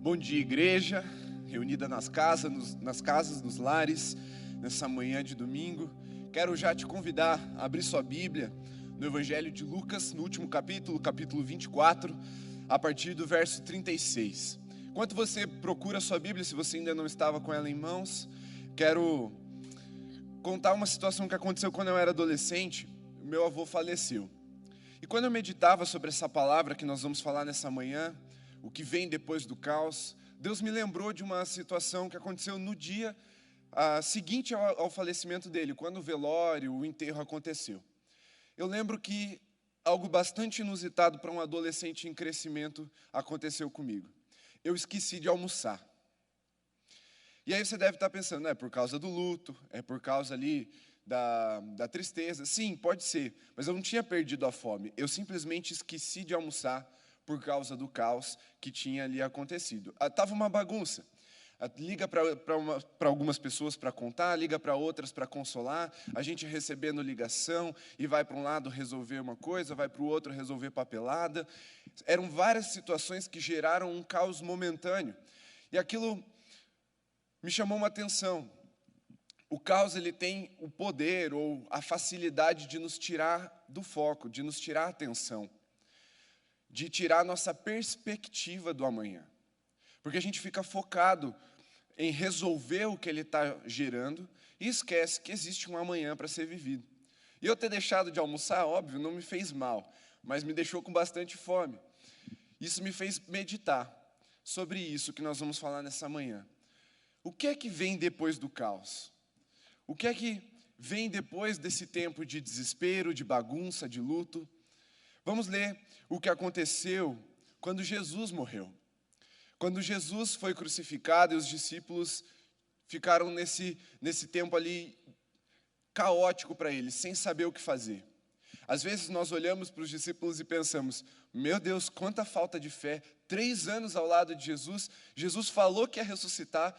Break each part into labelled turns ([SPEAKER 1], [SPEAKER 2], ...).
[SPEAKER 1] Bom dia, igreja, reunida nas casas, nos lares, nessa manhã de domingo. Quero já te convidar a abrir sua Bíblia no Evangelho de Lucas, no último capítulo, capítulo 24, a partir do verso 36. Enquanto você procura a sua Bíblia, se você ainda não estava com ela em mãos, quero contar uma situação que aconteceu quando eu era adolescente. Meu avô faleceu. E quando eu meditava sobre essa palavra que nós vamos falar nessa manhã, o que vem depois do caos, Deus me lembrou de uma situação que aconteceu no dia seguinte ao falecimento dele, quando o velório, o enterro aconteceu. Eu lembro que algo bastante inusitado para um adolescente em crescimento aconteceu comigo. Eu esqueci de almoçar. E aí você deve estar pensando, é por causa do luto, é por causa ali da tristeza. Sim, pode ser, mas eu não tinha perdido a fome. Eu simplesmente esqueci de almoçar por causa do caos que tinha ali acontecido. Estava uma bagunça. Liga para algumas pessoas para contar, liga para outras para consolar, a gente recebendo ligação e vai para um lado resolver uma coisa, vai para o outro resolver papelada. Eram várias situações que geraram um caos momentâneo. E aquilo me chamou uma atenção. O caos, ele tem o poder ou a facilidade de nos tirar do foco, de nos tirar a atenção, de tirar a nossa perspectiva do amanhã. Porque a gente fica focado em resolver o que ele está gerando e esquece que existe um amanhã para ser vivido. E eu ter deixado de almoçar, óbvio, não me fez mal, mas me deixou com bastante fome. Isso me fez meditar sobre isso que nós vamos falar nessa manhã. O que é que vem depois do caos? O que é que vem depois desse tempo de desespero, de bagunça, de luto? Vamos ler o que aconteceu quando Jesus morreu. Quando Jesus foi crucificado e os discípulos ficaram nesse tempo ali caótico para eles, sem saber o que fazer. Às vezes nós olhamos para os discípulos e pensamos, meu Deus, quanta falta de fé. 3 anos ao lado de Jesus, Jesus falou que ia ressuscitar,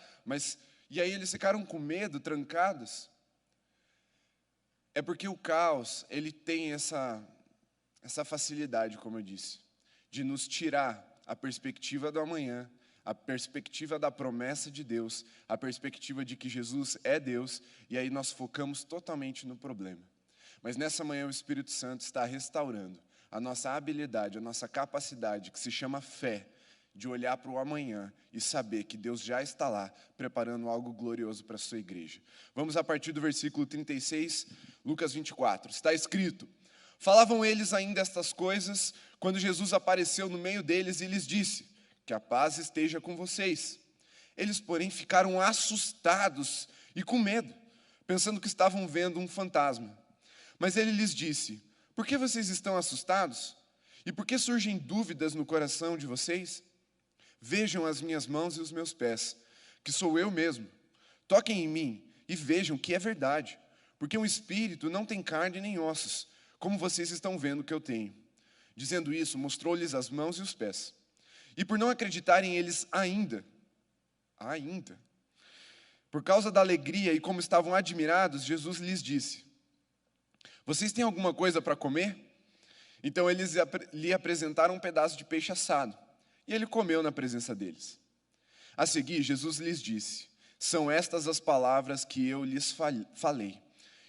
[SPEAKER 1] e aí eles ficaram com medo, trancados. É porque o caos, ele tem essa facilidade, como eu disse, de nos tirar a perspectiva do amanhã, a perspectiva da promessa de Deus, a perspectiva de que Jesus é Deus, e aí nós focamos totalmente no problema. Mas nessa manhã o Espírito Santo está restaurando a nossa habilidade, a nossa capacidade, que se chama fé, de olhar para o amanhã e saber que Deus já está lá, preparando algo glorioso para a sua igreja. Vamos a partir do versículo 36, Lucas 24. Está escrito: falavam eles ainda estas coisas, quando Jesus apareceu no meio deles e lhes disse, que a paz esteja com vocês. Eles, porém, ficaram assustados e com medo, pensando que estavam vendo um fantasma. Mas ele lhes disse, por que vocês estão assustados? E por que surgem dúvidas no coração de vocês? Vejam as minhas mãos e os meus pés, que sou eu mesmo. Toquem em mim e vejam que é verdade, porque um espírito não tem carne nem ossos, como vocês estão vendo que eu tenho. Dizendo isso, mostrou-lhes as mãos e os pés. E por não acreditarem eles ainda, por causa da alegria e como estavam admirados, Jesus lhes disse, vocês têm alguma coisa para comer? Então eles lhe apresentaram um pedaço de peixe assado, e ele comeu na presença deles. A seguir, Jesus lhes disse, são estas as palavras que eu lhes falei,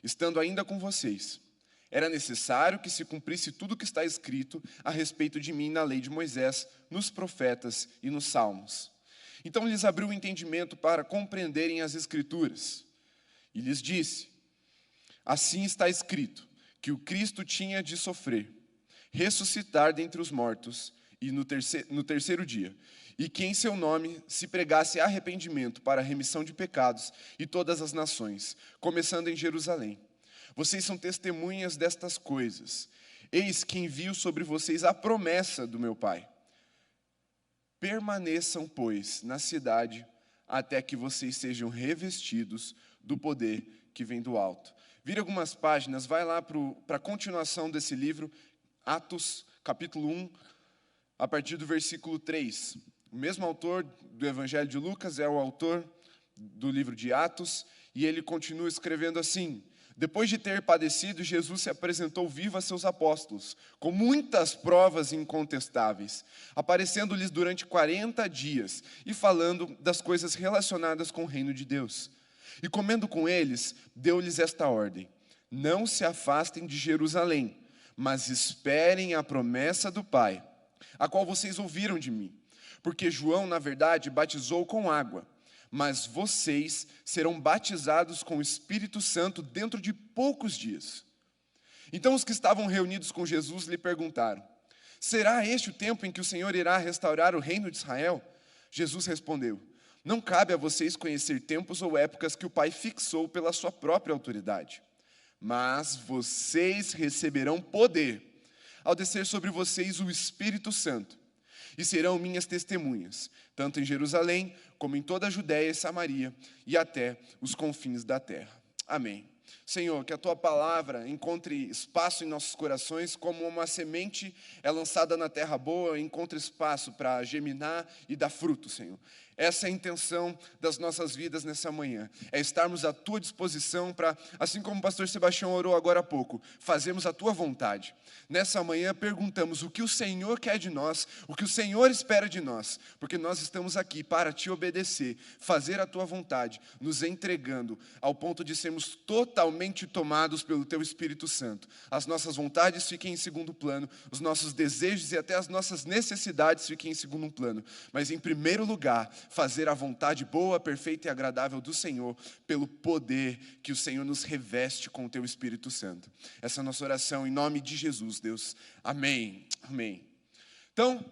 [SPEAKER 1] estando ainda com vocês. Era necessário que se cumprisse tudo o que está escrito a respeito de mim na lei de Moisés, nos profetas e nos salmos. Então lhes abriu o entendimento para compreenderem as Escrituras. E lhes disse, assim está escrito, que o Cristo tinha de sofrer, ressuscitar dentre os mortos, e no terceiro dia, e que em seu nome se pregasse arrependimento para a remissão de pecados e todas as nações, começando em Jerusalém. Vocês são testemunhas destas coisas. Eis que envio sobre vocês a promessa do meu Pai. Permaneçam, pois, na cidade, até que vocês sejam revestidos do poder que vem do alto. Vira algumas páginas, vai lá para a continuação desse livro, Atos, capítulo 1, a partir do versículo 3. O mesmo autor do Evangelho de Lucas é o autor do livro de Atos, e ele continua escrevendo assim, Depois de ter padecido, Jesus se apresentou vivo a seus apóstolos, com muitas provas incontestáveis, aparecendo-lhes durante 40 dias e falando das coisas relacionadas com o reino de Deus. E comendo com eles, deu-lhes esta ordem: não se afastem de Jerusalém, mas esperem a promessa do Pai, a qual vocês ouviram de mim. Porque João, na verdade, batizou com água, mas vocês serão batizados com o Espírito Santo dentro de poucos dias. Então os que estavam reunidos com Jesus lhe perguntaram: será este o tempo em que o Senhor irá restaurar o reino de Israel? Jesus respondeu: não cabe a vocês conhecer tempos ou épocas que o Pai fixou pela sua própria autoridade. Mas vocês receberão poder ao descer sobre vocês o Espírito Santo, e serão minhas testemunhas, tanto em Jerusalém, como em toda a Judéia e Samaria, e até os confins da terra. Amém. Senhor, que a Tua palavra encontre espaço em nossos corações, como uma semente é lançada na terra boa, encontre espaço para germinar e dar fruto, Senhor. Essa é a intenção das nossas vidas nessa manhã, é estarmos à Tua disposição para, assim como o pastor Sebastião orou agora há pouco, fazermos a Tua vontade. Nessa manhã perguntamos o que o Senhor quer de nós, o que o Senhor espera de nós, porque nós estamos aqui para Te obedecer, fazer a Tua vontade, nos entregando ao ponto de sermos totalmente tomados pelo Teu Espírito Santo. As nossas vontades fiquem em segundo plano, os nossos desejos e até as nossas necessidades fiquem em segundo plano, mas em primeiro lugar, fazer a vontade boa, perfeita e agradável do Senhor, pelo poder que o Senhor nos reveste com o Teu Espírito Santo. Essa é a nossa oração em nome de Jesus, Deus. Amém. Amém. Então,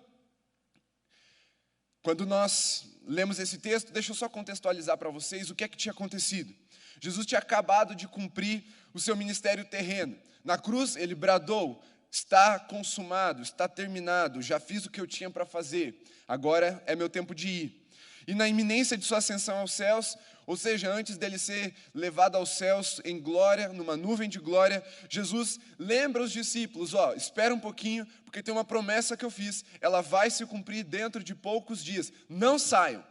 [SPEAKER 1] quando nós lemos esse texto, deixa eu só contextualizar para vocês o que é que tinha acontecido. Jesus tinha acabado de cumprir o seu ministério terreno. Na cruz, ele bradou: está consumado, está terminado, já fiz o que eu tinha para fazer, agora é meu tempo de ir. E na iminência de sua ascensão aos céus, ou seja, antes dele ser levado aos céus em glória, numa nuvem de glória, Jesus lembra os discípulos: espera um pouquinho, porque tem uma promessa que eu fiz, ela vai se cumprir dentro de poucos dias. Não saiam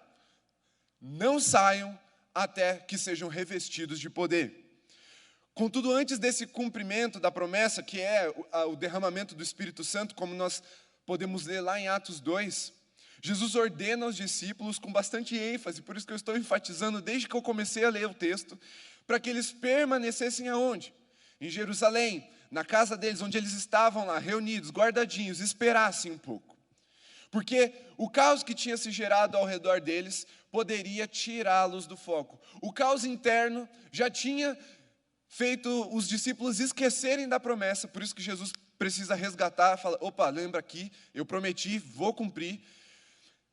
[SPEAKER 1] até que sejam revestidos de poder. Contudo, antes desse cumprimento da promessa, que é o derramamento do Espírito Santo, como nós podemos ler lá em Atos 2, Jesus ordena aos discípulos com bastante ênfase, por isso que eu estou enfatizando desde que eu comecei a ler o texto, para que eles permanecessem aonde? Em Jerusalém, na casa deles, onde eles estavam lá, reunidos, guardadinhos, esperassem um pouco. Porque o caos que tinha se gerado ao redor deles poderia tirá-los do foco. O caos interno já tinha feito os discípulos esquecerem da promessa, por isso que Jesus precisa resgatar, fala: opa, lembra aqui, eu prometi, vou cumprir.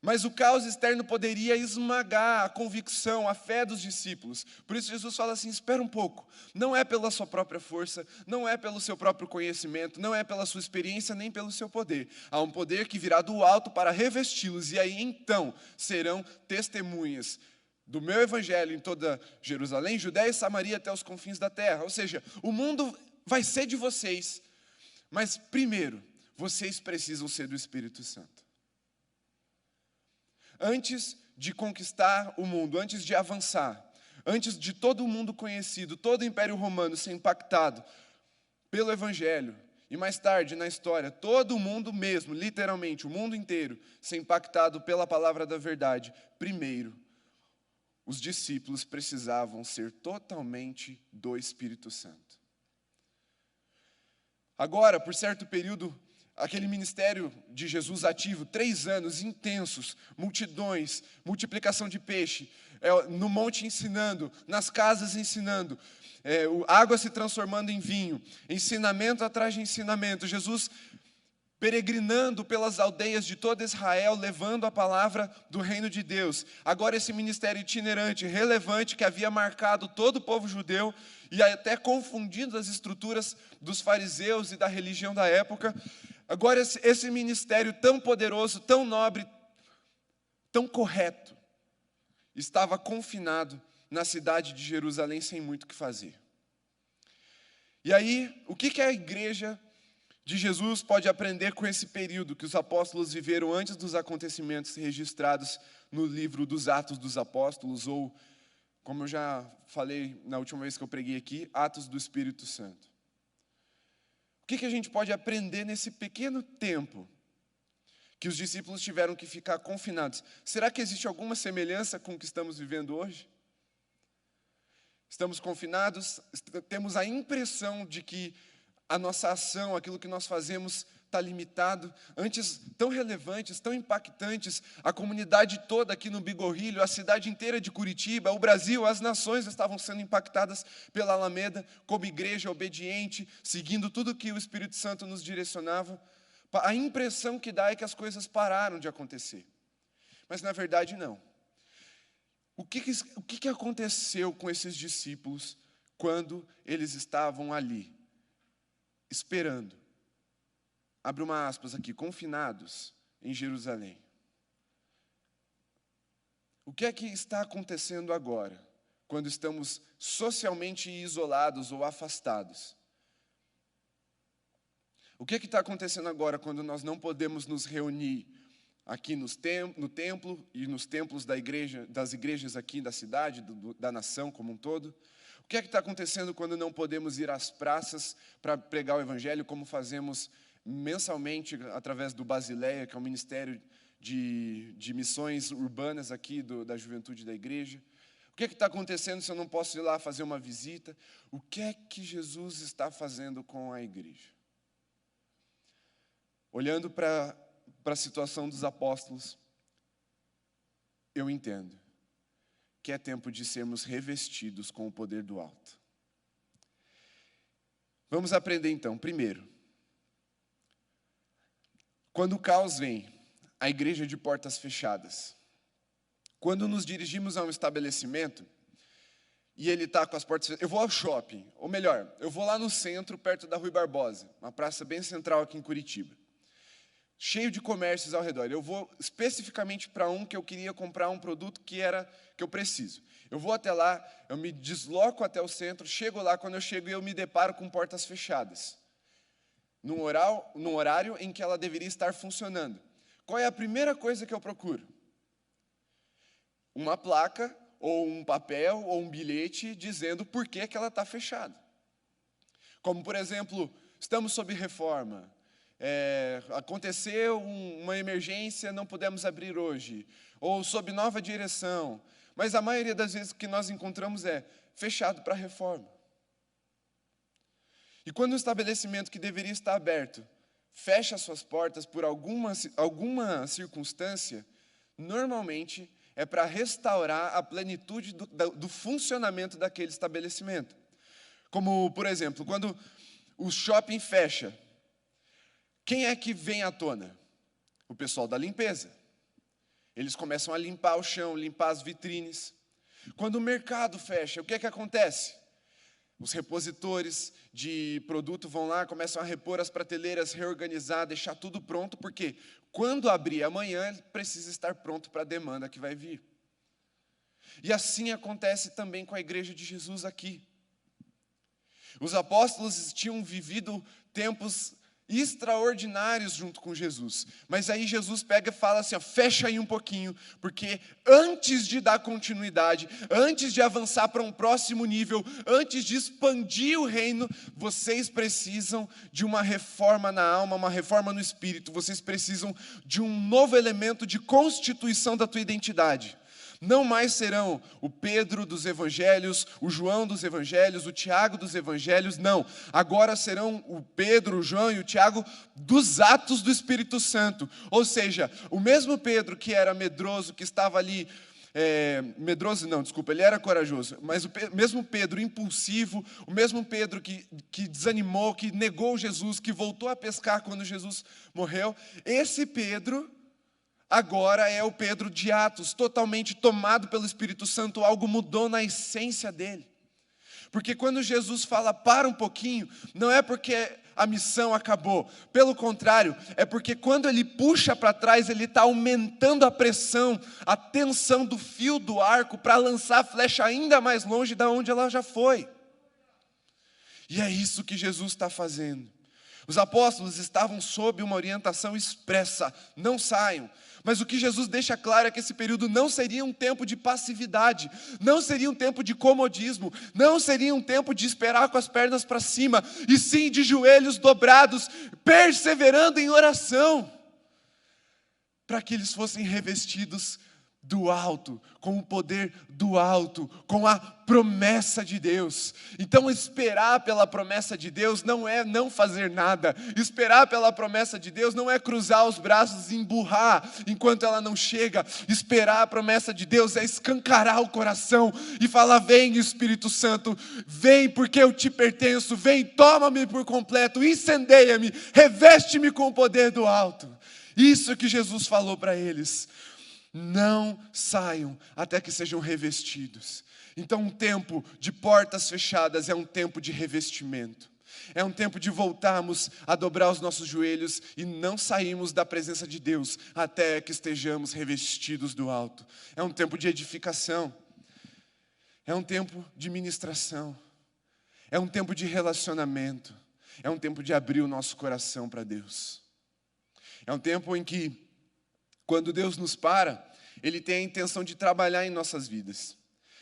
[SPEAKER 1] Mas o caos externo poderia esmagar a convicção, a fé dos discípulos. Por isso Jesus fala assim: espera um pouco. Não é pela sua própria força, não é pelo seu próprio conhecimento, não é pela sua experiência, nem pelo seu poder. Há um poder que virá do alto para revesti-los, e aí então serão testemunhas do meu evangelho em toda Jerusalém, Judéia e Samaria até os confins da terra. Ou seja, o mundo vai ser de vocês, mas primeiro, vocês precisam ser do Espírito Santo. Antes de conquistar o mundo, antes de avançar, antes de todo o mundo conhecido, todo o Império Romano ser impactado pelo Evangelho, e mais tarde na história, todo o mundo mesmo, literalmente, o mundo inteiro, ser impactado pela palavra da verdade, primeiro, os discípulos precisavam ser totalmente do Espírito Santo. Agora, por certo período, aquele ministério de Jesus ativo, 3 anos intensos, multidões, multiplicação de peixe, no monte ensinando, nas casas ensinando, água se transformando em vinho, ensinamento atrás de ensinamento, Jesus peregrinando pelas aldeias de todo Israel, levando a palavra do reino de Deus. Agora esse ministério itinerante, relevante, que havia marcado todo o povo judeu e até confundindo as estruturas dos fariseus e da religião da época. Agora esse ministério tão poderoso, tão nobre, tão correto, estava confinado na cidade de Jerusalém sem muito o que fazer. E aí, o que a igreja de Jesus pode aprender com esse período que os apóstolos viveram antes dos acontecimentos registrados no livro dos Atos dos Apóstolos, ou como eu já falei na última vez que eu preguei aqui, atos do Espírito Santo. O que a gente pode aprender nesse pequeno tempo que os discípulos tiveram que ficar confinados? Será que existe alguma semelhança com o que estamos vivendo hoje? Estamos confinados, temos a impressão de que a nossa ação, aquilo que nós fazemos, está limitado. Antes, tão relevantes, tão impactantes, a comunidade toda aqui no Bigorrilho, a cidade inteira de Curitiba, o Brasil, as nações estavam sendo impactadas pela Alameda, como igreja obediente, seguindo tudo que o Espírito Santo nos direcionava. A impressão que dá é que as coisas pararam de acontecer. Mas, na verdade, não. O que aconteceu com esses discípulos quando eles estavam ali, esperando? Abre uma aspas aqui, confinados em Jerusalém. O que é que está acontecendo agora, quando estamos socialmente isolados ou afastados? O que é que está acontecendo agora, quando nós não podemos nos reunir aqui no templo e nos templos das igrejas aqui da cidade, da nação como um todo? O que é que está acontecendo quando não podemos ir às praças para pregar o Evangelho, como fazemos mensalmente através do Basileia, que é o Ministério de Missões Urbanas aqui da juventude da igreja? O que é que está acontecendo se eu não posso ir lá fazer uma visita? O que é que Jesus está fazendo com a igreja? Olhando para a situação dos apóstolos, eu entendo que é tempo de sermos revestidos com o poder do alto. Vamos aprender então. Primeiro, quando o caos vem, a igreja de portas fechadas. Quando nos dirigimos a um estabelecimento e ele está com as portas fechadas, eu vou ao shopping, ou melhor, eu vou lá no centro, perto da Rui Barbosa, uma praça bem central aqui em Curitiba, cheio de comércios ao redor. Eu vou especificamente para um que eu queria comprar um produto que eu preciso. Eu vou até lá, eu me desloco até o centro, chego lá, quando eu chego eu me deparo com portas fechadas, num horário em que ela deveria estar funcionando. Qual é a primeira coisa que eu procuro? Uma placa, ou um papel, ou um bilhete dizendo por que ela está fechada. Como, por exemplo, estamos sob reforma, aconteceu uma emergência, não pudemos abrir hoje, ou sob nova direção. Mas a maioria das vezes que nós encontramos é fechado para reforma. E quando um estabelecimento que deveria estar aberto fecha suas portas por alguma circunstância, normalmente é para restaurar a plenitude do funcionamento daquele estabelecimento. Como, por exemplo, quando o shopping fecha, quem é que vem à tona? O pessoal da limpeza. Eles começam a limpar o chão, limpar as vitrines. Quando o mercado fecha, o que é que acontece? Os repositores de produto vão lá, começam a repor as prateleiras, reorganizar, deixar tudo pronto, porque quando abrir amanhã, precisa estar pronto para a demanda que vai vir. E assim acontece também com a igreja de Jesus aqui. Os apóstolos tinham vivido tempos extraordinários junto com Jesus, mas aí Jesus pega e fala assim, fecha aí um pouquinho, porque antes de dar continuidade, antes de avançar para um próximo nível, antes de expandir o reino, vocês precisam de uma reforma na alma, uma reforma no espírito, vocês precisam de um novo elemento de constituição da tua identidade. Não mais serão o Pedro dos evangelhos, o João dos evangelhos, o Tiago dos evangelhos, não. Agora serão o Pedro, o João e o Tiago dos atos do Espírito Santo. Ou seja, o mesmo Pedro que era medroso, que estava ali, ele era corajoso, mas o mesmo Pedro impulsivo, o mesmo Pedro que desanimou, que negou Jesus, que voltou a pescar quando Jesus morreu, esse Pedro agora é o Pedro de Atos, totalmente tomado pelo Espírito Santo, algo mudou na essência dele. Porque quando Jesus fala para um pouquinho, não é porque a missão acabou, pelo contrário, é porque quando ele puxa para trás, ele está aumentando a pressão, a tensão do fio do arco para lançar a flecha ainda mais longe de onde ela já foi. E é isso que Jesus está fazendo. Os apóstolos estavam sob uma orientação expressa: não saiam. Mas o que Jesus deixa claro é que esse período não seria um tempo de passividade, não seria um tempo de comodismo, não seria um tempo de esperar com as pernas para cima, e sim de joelhos dobrados, perseverando em oração, para que eles fossem revestidos do alto, com o poder do alto, com a promessa de Deus. Então esperar pela promessa de Deus não é não fazer nada. Esperar pela promessa de Deus não é cruzar os braços e emburrar enquanto ela não chega. Esperar a promessa de Deus é escancarar o coração e falar: vem Espírito Santo, vem porque eu te pertenço, vem, toma-me por completo, incendeia-me, reveste-me com o poder do alto. Isso que Jesus falou para eles. Não saiam até que sejam revestidos. Então um tempo de portas fechadas é um tempo de revestimento. É um tempo de voltarmos a dobrar os nossos joelhos e não sairmos da presença de Deus até que estejamos revestidos do alto. É um tempo de edificação. É um tempo de ministração. É um tempo de relacionamento. É um tempo de abrir o nosso coração para Deus. É um tempo em que, quando Deus nos para, Ele tem a intenção de trabalhar em nossas vidas.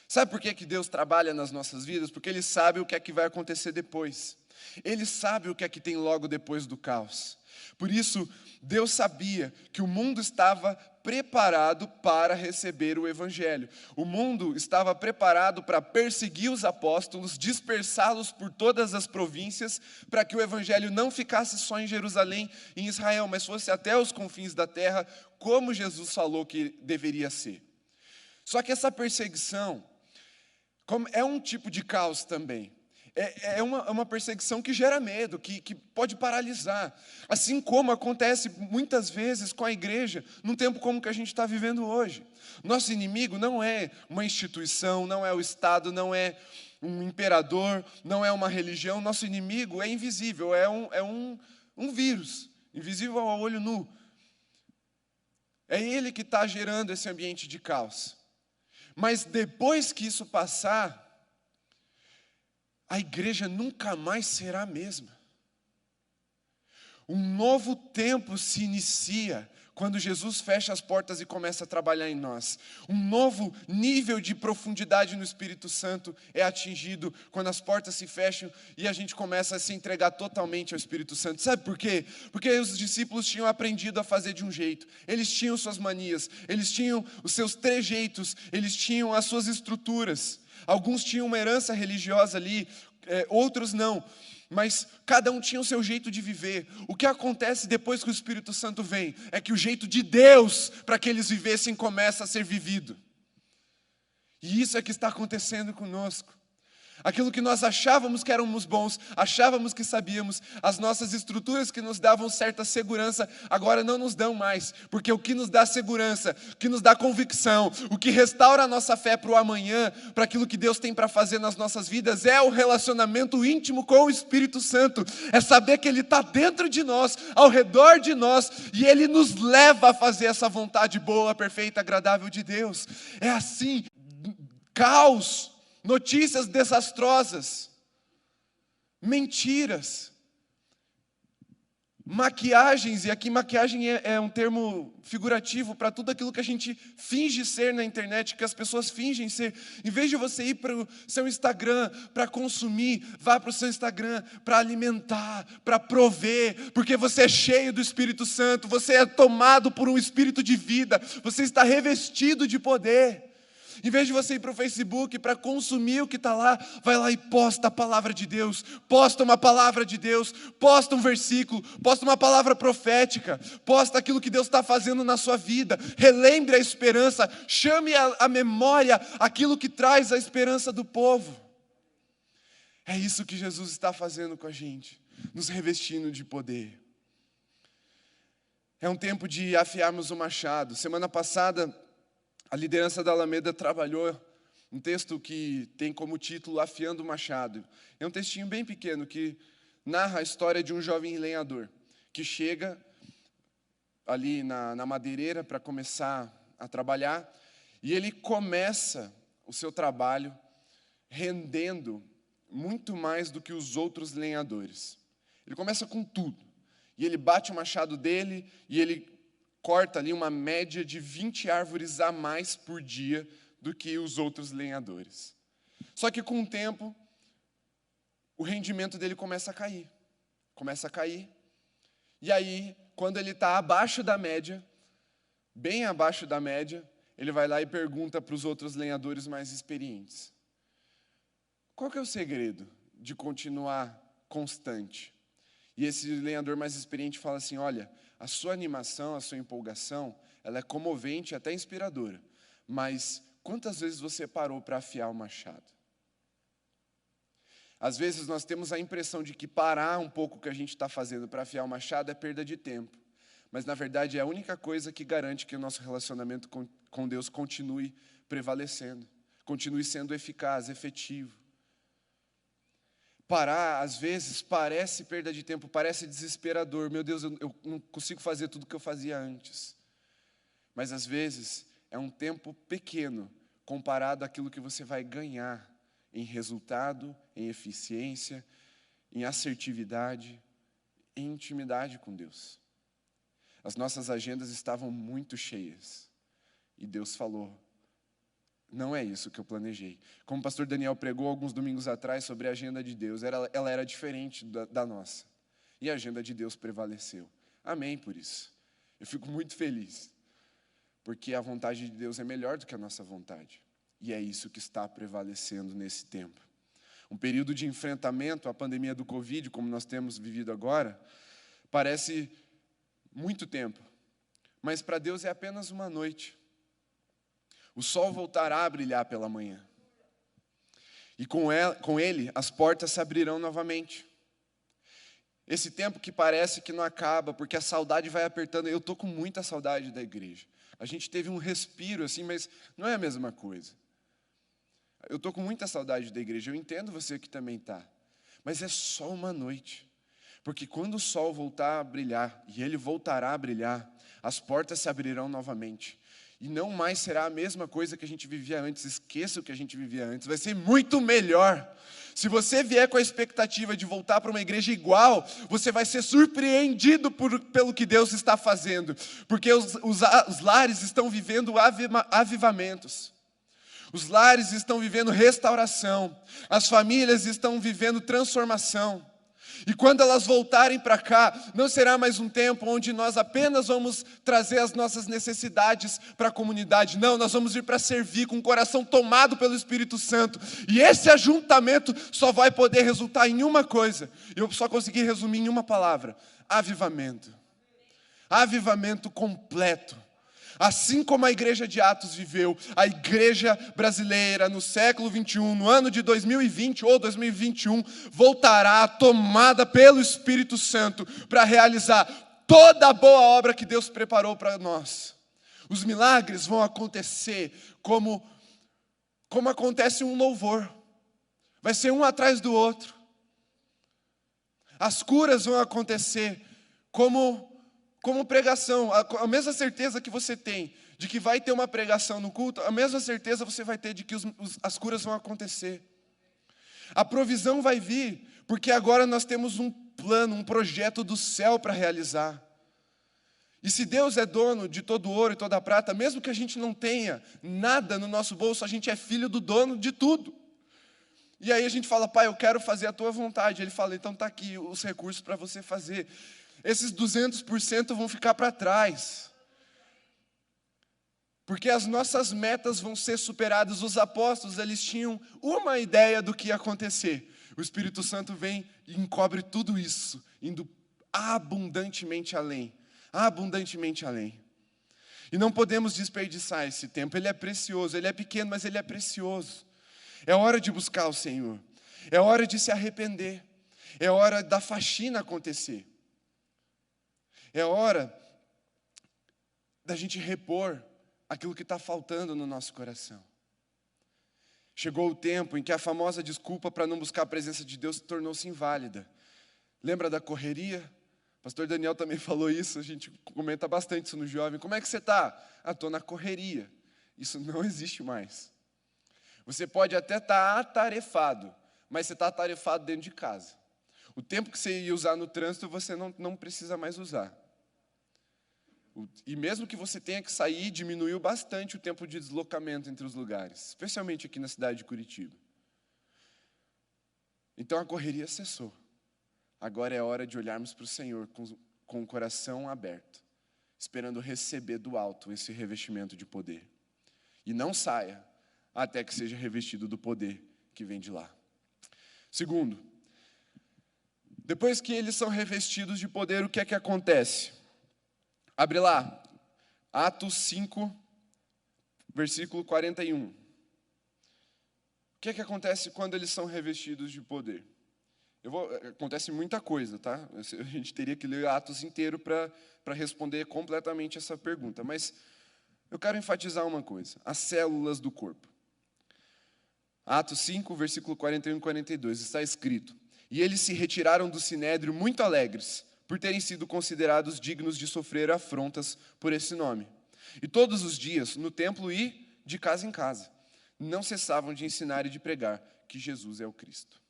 [SPEAKER 1] Sabe por que Deus trabalha nas nossas vidas? Porque Ele sabe o que é que vai acontecer depois. Ele sabe o que é que tem logo depois do caos. Por isso, Deus sabia que o mundo estava preparado para receber o Evangelho. O mundo estava preparado para perseguir os apóstolos, dispersá-los por todas as províncias, para que o Evangelho não ficasse só em Jerusalém e em Israel, mas fosse até os confins da terra, como Jesus falou que deveria ser. Só que essa perseguição é um tipo de caos também. É uma perseguição que gera medo, que pode paralisar. Assim como acontece muitas vezes com a igreja, num tempo como que a gente está vivendo hoje. Nosso inimigo não é uma instituição, não é o Estado, não é um imperador, não é uma religião. Nosso inimigo é invisível, é um vírus, invisível ao olho nu. É ele que está gerando esse ambiente de caos. Mas depois que isso passar, a igreja nunca mais será a mesma. Um novo tempo se inicia quando Jesus fecha as portas e começa a trabalhar em nós. Um novo nível de profundidade no Espírito Santo é atingido quando as portas se fecham e a gente começa a se entregar totalmente ao Espírito Santo. Sabe por quê? Porque os discípulos tinham aprendido a fazer de um jeito. Eles tinham suas manias, eles tinham os seus trejeitos, eles tinham as suas estruturas. Alguns tinham uma herança religiosa ali, outros não. Mas cada um tinha o seu jeito de viver. O que acontece depois que o Espírito Santo vem é que o jeito de Deus para que eles vivessem começa a ser vivido. E isso é que está acontecendo conosco. Aquilo que nós achávamos que éramos bons, achávamos que sabíamos, as nossas estruturas que nos davam certa segurança, agora não nos dão mais. Porque o que nos dá segurança, o que nos dá convicção, o que restaura a nossa fé para o amanhã, para aquilo que Deus tem para fazer nas nossas vidas, é o relacionamento íntimo com o Espírito Santo. É saber que Ele está dentro de nós, ao redor de nós, e Ele nos leva a fazer essa vontade boa, perfeita, agradável de Deus. É assim, caos. Notícias desastrosas, mentiras, maquiagens, e aqui maquiagem é um termo figurativo para tudo aquilo que a gente finge ser na internet, que as pessoas fingem ser. Em vez de você ir para o seu Instagram para consumir, vá para o seu Instagram para alimentar, para prover, porque você é cheio do Espírito Santo, você é tomado por um espírito de vida, você está revestido de poder. Em vez de você ir para o Facebook para consumir o que está lá, vai lá e posta a palavra de Deus, posta uma palavra de Deus, posta um versículo, posta uma palavra profética, posta aquilo que Deus está fazendo na sua vida, relembre a esperança, chame à memória aquilo que traz a esperança do povo. É isso que Jesus está fazendo com a gente, nos revestindo de poder. É um tempo de afiarmos o machado. Semana passada, a liderança da Alameda trabalhou um texto que tem como título Afiando o Machado. É um textinho bem pequeno que narra a história de um jovem lenhador que chega ali na madeireira para começar a trabalhar e ele começa o seu trabalho rendendo muito mais do que os outros lenhadores. Ele começa com tudo. E ele bate o machado dele e ele corta ali uma média de 20 árvores a mais por dia do que os outros lenhadores. Só que com o tempo, o rendimento dele começa a cair. Começa a cair. E aí, quando ele está abaixo da média, bem abaixo da média, ele vai lá e pergunta para os outros lenhadores mais experientes: qual que é o segredo de continuar constante? E esse lenhador mais experiente fala assim: olha, a sua animação, a sua empolgação, ela é comovente e até inspiradora. Mas quantas vezes você parou para afiar o machado? Às vezes nós temos a impressão de que parar um pouco o que a gente está fazendo para afiar o machado é perda de tempo. Mas, na verdade, é a única coisa que garante que o nosso relacionamento com Deus continue prevalecendo, continue sendo eficaz, efetivo. Parar, às vezes, parece perda de tempo, parece desesperador. Meu Deus, eu não consigo fazer tudo o que eu fazia antes. Mas, às vezes, é um tempo pequeno comparado àquilo que você vai ganhar em resultado, em eficiência, em assertividade, em intimidade com Deus. As nossas agendas estavam muito cheias. E Deus falou: não é isso que eu planejei. Como o pastor Daniel pregou alguns domingos atrás sobre a agenda de Deus, ela era diferente da nossa. E a agenda de Deus prevaleceu. Amém por isso. Eu fico muito feliz. Porque a vontade de Deus é melhor do que a nossa vontade. E é isso que está prevalecendo nesse tempo. Um período de enfrentamento à pandemia do Covid, como nós temos vivido agora, parece muito tempo. Mas para Deus é apenas uma noite. O sol voltará a brilhar pela manhã. E com ele, as portas se abrirão novamente. Esse tempo que parece que não acaba, porque a saudade vai apertando. Eu estou com muita saudade da igreja. A gente teve um respiro assim, mas não é a mesma coisa. Eu estou com muita saudade da igreja. Eu entendo você que também está. Mas é só uma noite. Porque quando o sol voltar a brilhar, e ele voltará a brilhar, as portas se abrirão novamente. E não mais será a mesma coisa que a gente vivia antes. Esqueça o que a gente vivia antes. Vai ser muito melhor. Se você vier com a expectativa de voltar para uma igreja igual, você vai ser surpreendido pelo que Deus está fazendo. Porque os lares estão vivendo avivamentos. Os lares estão vivendo restauração. As famílias estão vivendo transformação. E quando elas voltarem para cá, não será mais um tempo onde nós apenas vamos trazer as nossas necessidades para a comunidade. Não, nós vamos vir para servir com o coração tomado pelo Espírito Santo. E esse ajuntamento só vai poder resultar em uma coisa. Eu só consegui resumir em uma palavra: avivamento. Avivamento completo. Assim como a igreja de Atos viveu, a igreja brasileira no século 21, no ano de 2020 ou 2021, voltará tomada pelo Espírito Santo para realizar toda a boa obra que Deus preparou para nós. Os milagres vão acontecer como acontece um louvor. Vai ser um atrás do outro. As curas vão acontecer como pregação. A mesma certeza que você tem de que vai ter uma pregação no culto, a mesma certeza você vai ter de que as curas vão acontecer. A provisão vai vir, porque agora nós temos um plano, um projeto do céu para realizar. E se Deus é dono de todo ouro e toda prata, mesmo que a gente não tenha nada no nosso bolso, a gente é filho do dono de tudo. E aí a gente fala: Pai, eu quero fazer a tua vontade. Ele fala: então está aqui os recursos para você fazer. Esses 200% vão ficar para trás. Porque as nossas metas vão ser superadas. Os apóstolos, eles tinham uma ideia do que ia acontecer. O Espírito Santo vem e encobre tudo isso, indo abundantemente além. Abundantemente além. E não podemos desperdiçar esse tempo. Ele é precioso, ele é pequeno, mas ele é precioso. É hora de buscar o Senhor. É hora de se arrepender. É hora da faxina acontecer. É hora da gente repor aquilo que está faltando no nosso coração. Chegou o tempo em que a famosa desculpa para não buscar a presença de Deus tornou-se inválida. Lembra da correria? O pastor Daniel também falou isso, a gente comenta bastante isso no jovem. Como é que você está? Estou na correria. Isso não existe mais. Você pode até estar atarefado, mas você está atarefado dentro de casa. O tempo que você ia usar no trânsito, você não precisa mais usar. E mesmo que você tenha que sair, diminuiu bastante o tempo de deslocamento entre os lugares, especialmente aqui na cidade de Curitiba. Então a correria cessou. Agora é hora de olharmos para o Senhor com o coração aberto, esperando receber do alto esse revestimento de poder. E não saia até que seja revestido do poder que vem de lá. Segundo, depois que eles são revestidos de poder, o que é que acontece? Abre lá, Atos 5, versículo 41. O que é que acontece quando eles são revestidos de poder? Acontece muita coisa, tá? A gente teria que ler Atos inteiro para responder completamente essa pergunta. Mas eu quero enfatizar uma coisa: as células do corpo. Atos 5, versículo 41 e 42, está escrito: E eles se retiraram do sinédrio muito alegres, por terem sido considerados dignos de sofrer afrontas por esse nome. E todos os dias, no templo e de casa em casa, não cessavam de ensinar e de pregar que Jesus é o Cristo.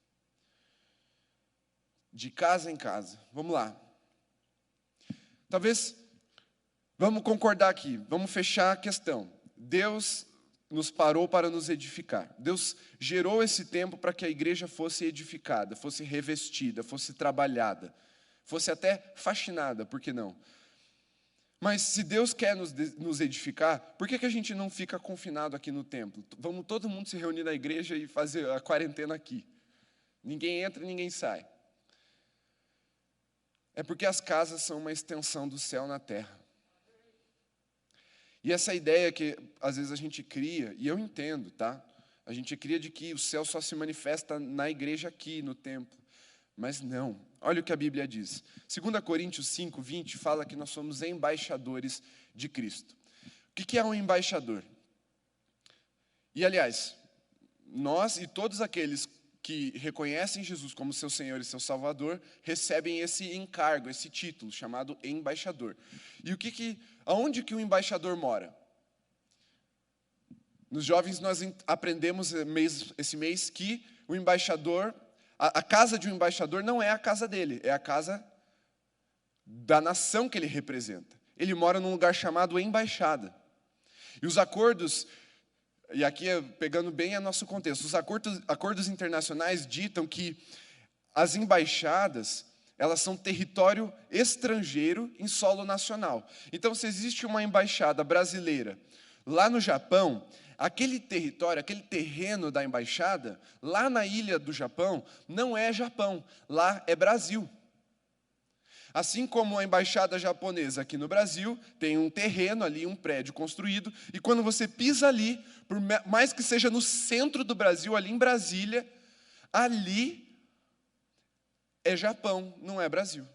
[SPEAKER 1] De casa em casa. Vamos lá. Talvez, vamos concordar aqui, vamos fechar a questão. Deus nos parou para nos edificar. Deus gerou esse tempo para que a igreja fosse edificada, fosse revestida, fosse trabalhada, fosse até faxinada, por que não? Mas se Deus quer nos edificar, por que a gente não fica confinado aqui no templo? Vamos todo mundo se reunir na igreja e fazer a quarentena aqui. Ninguém entra e ninguém sai. É porque as casas são uma extensão do céu na terra. E essa ideia que às vezes a gente cria, e eu entendo, tá? A gente cria de que o céu só se manifesta na igreja aqui, no templo. Mas não. Olha o que a Bíblia diz. 2 Coríntios 5, 20 fala que nós somos embaixadores de Cristo. O que é um embaixador? E aliás, nós e todos aqueles que reconhecem Jesus como seu Senhor e seu Salvador, recebem esse encargo, esse título, chamado embaixador. E aonde que o embaixador mora? Nos jovens nós aprendemos esse mês que o embaixador, a casa de um embaixador não é a casa dele, é a casa da nação que ele representa. Ele mora num lugar chamado embaixada. E os acordos, e aqui pegando bem a nosso contexto, os acordos internacionais ditam que as embaixadas, elas são território estrangeiro em solo nacional. Então, se existe uma embaixada brasileira lá no Japão, aquele território, aquele terreno da embaixada, lá na ilha do Japão, não é Japão, lá é Brasil. Assim como a embaixada japonesa aqui no Brasil, tem um terreno ali, um prédio construído, e quando você pisa ali, por mais que seja no centro do Brasil, ali em Brasília, ali é Japão, não é Brasil.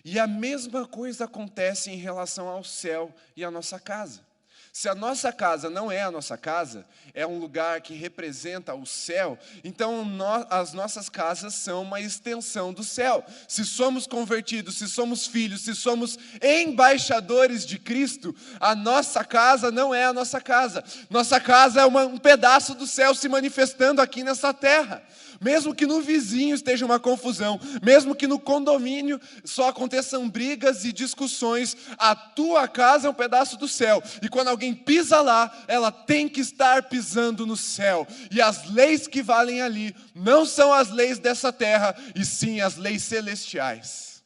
[SPEAKER 1] E a mesma coisa acontece em relação ao céu e à nossa casa. Se a nossa casa não é a nossa casa, é um lugar que representa o céu, então as nossas casas são uma extensão do céu. Se somos convertidos, se somos filhos, se somos embaixadores de Cristo, a nossa casa não é a nossa casa. Nossa casa é um pedaço do céu se manifestando aqui nessa terra. Mesmo que no vizinho esteja uma confusão, mesmo que no condomínio só aconteçam brigas e discussões, a tua casa é um pedaço do céu. E quando alguém pisa lá, ela tem que estar pisando no céu. E as leis que valem ali não são as leis dessa terra, e sim as leis celestiais.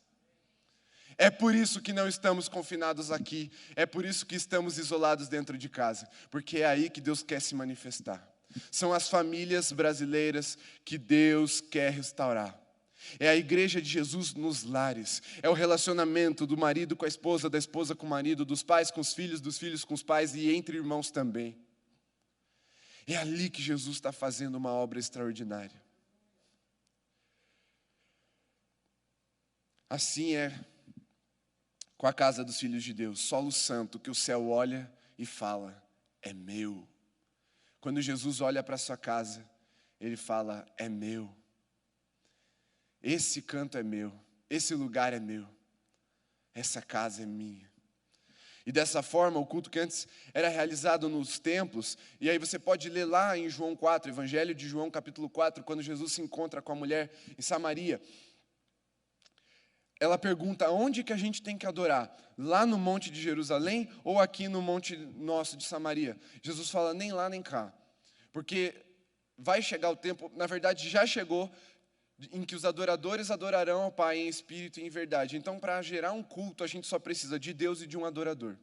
[SPEAKER 1] É por isso que não estamos confinados aqui, é por isso que estamos isolados dentro de casa, porque é aí que Deus quer se manifestar. São as famílias brasileiras que Deus quer restaurar. É a igreja de Jesus nos lares. É o relacionamento do marido com a esposa, da esposa com o marido, dos pais com os filhos, dos filhos com os pais e entre irmãos também. É ali que Jesus está fazendo uma obra extraordinária. Assim é com a casa dos filhos de Deus, solo santo, que o céu olha e fala, é meu. Quando Jesus olha para a sua casa, ele fala, é meu. Esse canto é meu, esse lugar é meu, essa casa é minha. E dessa forma, o culto que antes era realizado nos templos, e aí você pode ler lá em João 4, Evangelho de João, capítulo 4, quando Jesus se encontra com a mulher em Samaria. Ela pergunta, onde que a gente tem que adorar? Lá no monte de Jerusalém ou aqui no monte nosso de Samaria? Jesus fala, nem lá nem cá. Porque vai chegar o tempo, na verdade já chegou, em que os adoradores adorarão ao Pai em espírito e em verdade. Então, para gerar um culto, a gente só precisa de Deus e de um adorador.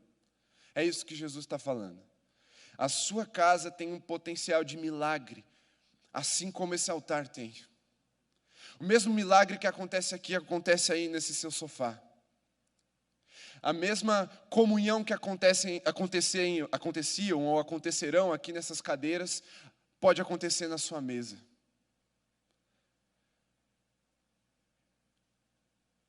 [SPEAKER 1] É isso que Jesus está falando. A sua casa tem um potencial de milagre, assim como esse altar tem. O mesmo milagre que acontece aqui, acontece aí nesse seu sofá. A mesma comunhão que aconteciam ou acontecerão aqui nessas cadeiras, pode acontecer na sua mesa.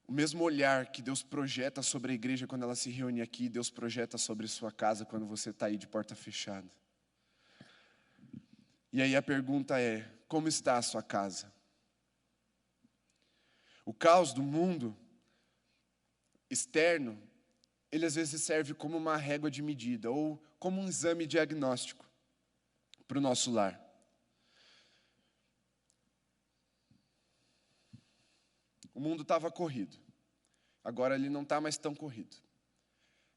[SPEAKER 1] O mesmo olhar que Deus projeta sobre a igreja quando ela se reúne aqui, Deus projeta sobre sua casa quando você está aí de porta fechada. E aí a pergunta é, como está a sua casa? O caos do mundo externo, ele às vezes serve como uma régua de medida ou como um exame diagnóstico para o nosso lar. O mundo estava corrido. Agora ele não está mais tão corrido.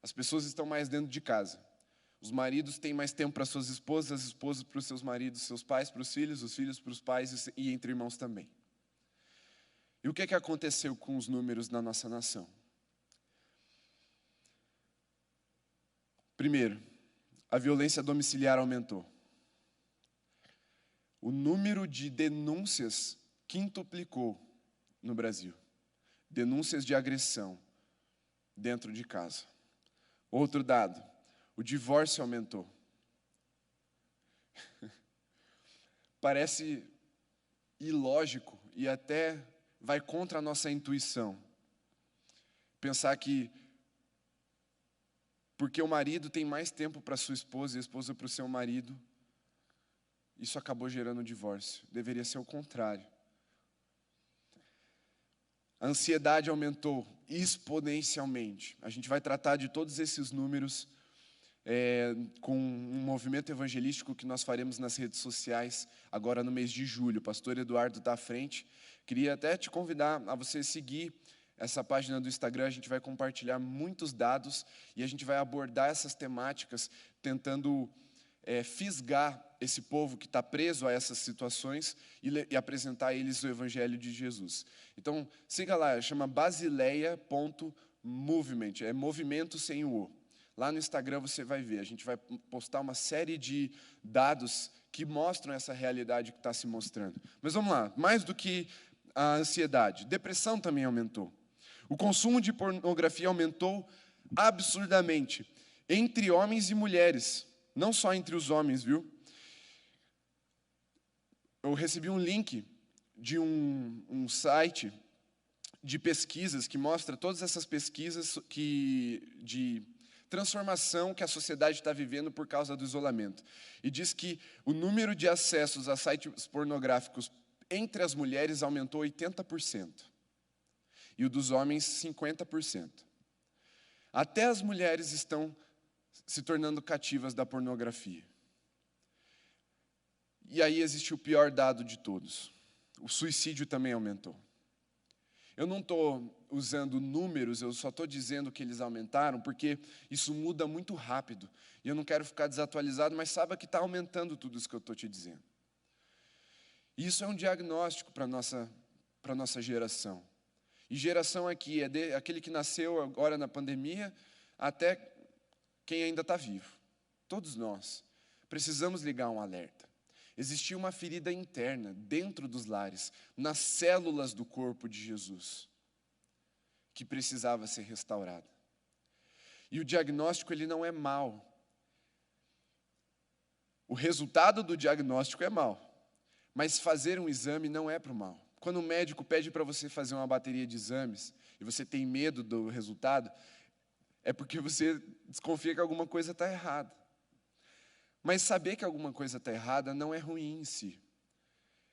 [SPEAKER 1] As pessoas estão mais dentro de casa. Os maridos têm mais tempo para suas esposas, as esposas para os seus maridos, seus pais para os filhos para os pais e entre irmãos também. E o que aconteceu com os números na nossa nação? Primeiro, a violência domiciliar aumentou. O número de denúncias quintuplicou no Brasil. Denúncias de agressão dentro de casa. Outro dado, o divórcio aumentou. Parece ilógico e até vai contra a nossa intuição. Pensar que porque o marido tem mais tempo para sua esposa e a esposa para o seu marido, isso acabou gerando um divórcio. Deveria ser o contrário. A ansiedade aumentou exponencialmente. A gente vai tratar de todos esses números com um movimento evangelístico que nós faremos nas redes sociais agora no mês de julho. O pastor Eduardo está à frente. Queria até te convidar a você seguir essa página do Instagram. A gente vai compartilhar muitos dados e a gente vai abordar essas temáticas tentando fisgar esse povo que está preso a essas situações e apresentar a eles o Evangelho de Jesus. Então, siga lá, chama basileia.movement, é movimento sem o O. Lá no Instagram você vai ver, a gente vai postar uma série de dados que mostram essa realidade que está se mostrando. Mas vamos lá, mais do que a ansiedade, depressão também aumentou. O consumo de pornografia aumentou absurdamente, entre homens e mulheres, não só entre os homens, viu? Eu recebi um link de um site de pesquisas que mostra todas essas pesquisas de transformação que a sociedade está vivendo por causa do isolamento. E diz que o número de acessos a sites pornográficos entre as mulheres aumentou 80%. E o dos homens, 50%. Até as mulheres estão se tornando cativas da pornografia. E aí existe o pior dado de todos. O suicídio também aumentou. Eu não estou usando números, eu só estou dizendo que eles aumentaram, porque isso muda muito rápido. E eu não quero ficar desatualizado, mas saiba que está aumentando tudo isso que eu estou te dizendo. E isso é um diagnóstico para a nossa geração. E geração aqui é aquele que nasceu agora na pandemia até quem ainda está vivo. Todos nós precisamos ligar um alerta. Existia uma ferida interna dentro dos lares, nas células do corpo de Jesus, que precisava ser restaurada. E o diagnóstico, ele não é mau. O resultado do diagnóstico é mau, mas fazer um exame não é para o mal. Quando o médico pede para você fazer uma bateria de exames e você tem medo do resultado, é porque você desconfia que alguma coisa está errada. Mas saber que alguma coisa está errada não é ruim em si.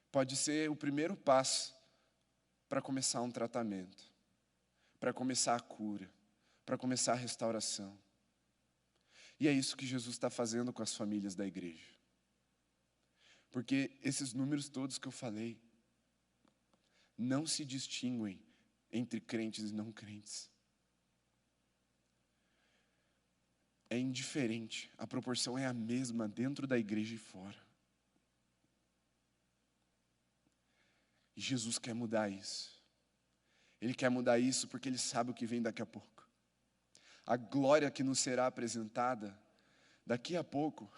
[SPEAKER 1] Pode ser o primeiro passo para começar um tratamento, para começar a cura, para começar a restauração. E é isso que Jesus está fazendo com as famílias da igreja. Porque esses números todos que eu falei não se distinguem entre crentes e não crentes. É indiferente, a proporção é a mesma dentro da igreja e fora. E Jesus quer mudar isso. Ele quer mudar isso porque Ele sabe o que vem daqui a pouco. A glória que nos será apresentada daqui a pouco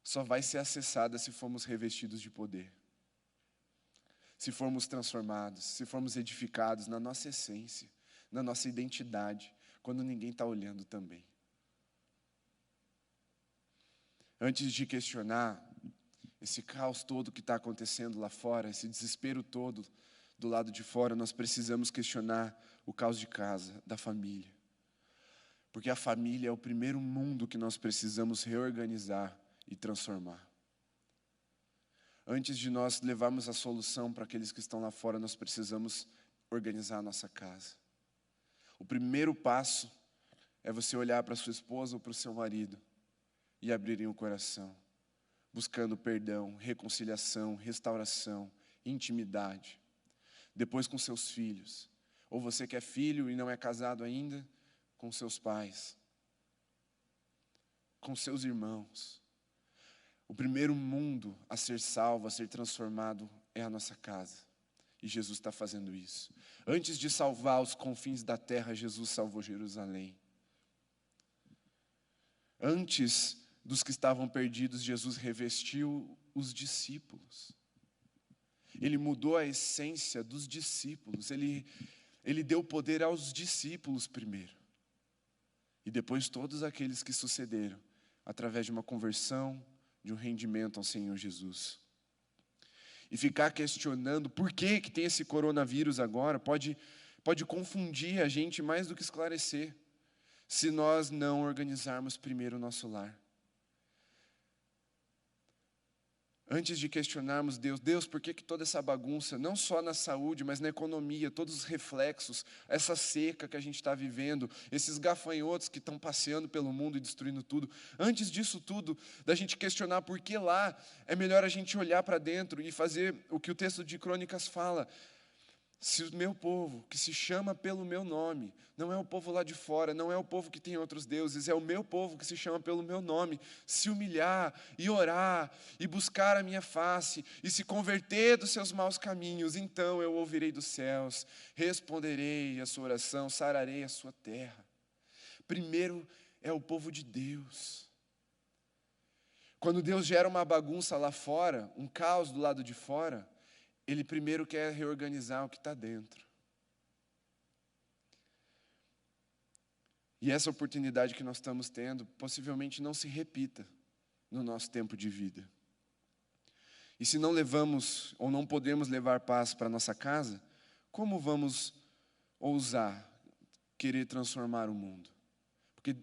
[SPEAKER 1] só vai ser acessada se formos revestidos de poder. Se formos transformados, se formos edificados na nossa essência, na nossa identidade, quando ninguém está olhando também. Antes de questionar esse caos todo que está acontecendo lá fora, esse desespero todo do lado de fora, nós precisamos questionar o caos de casa, da família. Porque a família é o primeiro mundo que nós precisamos reorganizar e transformar. Antes de nós levarmos a solução para aqueles que estão lá fora, nós precisamos organizar a nossa casa. O primeiro passo é você olhar para a sua esposa ou para o seu marido e abrirem o coração, buscando perdão, reconciliação, restauração, intimidade. Depois com seus filhos. Ou você que é filho e não é casado ainda, com seus pais, com seus irmãos. O primeiro mundo a ser salvo, a ser transformado é a nossa casa. E Jesus está fazendo isso. Antes de salvar os confins da terra, Jesus salvou Jerusalém. Antes dos que estavam perdidos, Jesus revestiu os discípulos. Ele mudou a essência dos discípulos. Ele deu poder aos discípulos primeiro. E depois todos aqueles que sucederam, através de uma conversão, de um rendimento ao Senhor Jesus. E ficar questionando por que tem esse coronavírus agora, pode confundir a gente mais do que esclarecer, se nós não organizarmos primeiro o nosso lar. Antes de questionarmos Deus, por que toda essa bagunça, não só na saúde, mas na economia, todos os reflexos, essa seca que a gente está vivendo, esses gafanhotos que estão passeando pelo mundo e destruindo tudo. Antes disso tudo, da gente questionar por que lá, é melhor a gente olhar para dentro e fazer o que o texto de Crônicas fala. Se o meu povo, que se chama pelo meu nome, não é o povo lá de fora, não é o povo que tem outros deuses, é o meu povo que se chama pelo meu nome, se humilhar e orar e buscar a minha face e se converter dos seus maus caminhos, então eu ouvirei dos céus, responderei a sua oração, sararei a sua terra. Primeiro é o povo de Deus. Quando Deus gera uma bagunça lá fora, um caos do lado de fora, Ele primeiro quer reorganizar o que está dentro. E essa oportunidade que nós estamos tendo, possivelmente não se repita no nosso tempo de vida. E se não levamos, ou não podemos levar paz para a nossa casa, como vamos ousar querer transformar o mundo? Porque